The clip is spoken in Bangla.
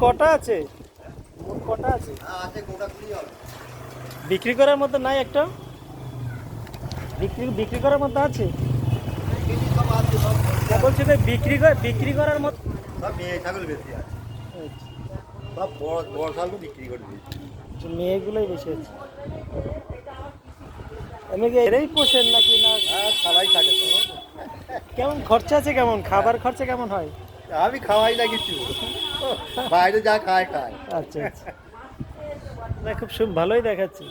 কটা আছে? মোট কটা আছে? আছে গোটা কুড়ি হবে। বিক্রি করার মতো নাই একটা? বিক্রি করার মতো আছে? কেজি সব আছে, সব বলছি যে বিক্রি করার মতো। সব মেয়ে ছাগল বেশি আছে। সব বড় বড় ছাগল বিক্রি করে দিয়েছি। মেয়েগুলোই বেশি আছে। এমনি কি এরাই পোষেন নাকি না? হ্যাঁ, সবাই থাকে তো। কেমন খরচা আছে, কেমন খাবার খরচা কেমন হয়? আমি খাওয়াই না কিছু, বাইরে যা খায় খায়। আচ্ছা আচ্ছা, না খুব ভালোই দেখাচ্ছে।